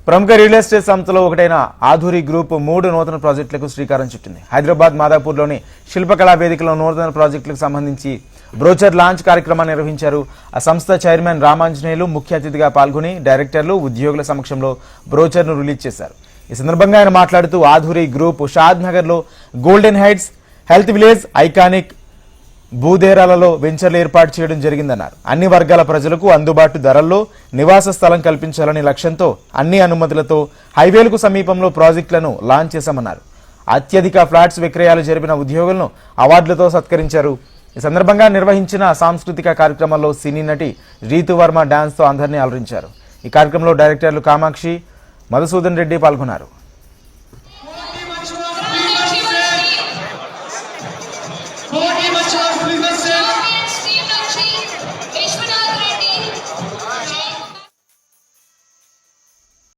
ప్రముఖ real estate సంస్థలో ఒకటైన ఆధురి గ్రూప్ 3 నూతన ప్రాజెక్టులకు శ్రీకారం చుట్టింది. హైదరాబాద్ మాదాపూర్లోని శిల్పకళా వేదికలో నూతన ప్రాజెక్టులకు సంబంధించి బ్రోచర్ లాంచ్ కార్యక్రమాన్ని నిర్వహించారు. ఆ సంస్థ చైర్మన్ రామాంజనేయులు ముఖ్య అతిథిగా పాల్గొని డైరెక్టర్లు, ఉద్యోగుల సమక్షంలో బ్రోచర్ను రిలీజ్ చేశారు. ఈ సందర్భంగా ఆయన మాట్లాడుతూ ఆధురి గ్రూప్ షాద్ నగర్లో golden heights, health village, iconic భూదేరాలలో వెంచర్లు ఏర్పాటు చేయడం జరిగిందన్నారు. అన్ని వర్గాల ప్రజలకు అందుబాటు ధరల్లో నివాస స్థలం కల్పించాలనే లక్ష్యంతో అన్ని అనుమతులతో హైవేలకు సమీపంలో ప్రాజెక్టులను లాంచ్ చేశామన్నారు. అత్యధిక ఫ్లాట్స్ విక్రయాలు జరిపిన ఉద్యోగులను అవార్డులతో సత్కరించారు. ఈ సందర్భంగా నిర్వహించిన సాంస్కృతిక కార్యక్రమంలో సినీ నటి రీతువర్మ డాన్స్తో అందరినీ అలరించారు. ఈ కార్యక్రమంలో డైరెక్టర్లు కామాక్షి, మధుసూదన్ రెడ్డి పాల్గొన్నారు.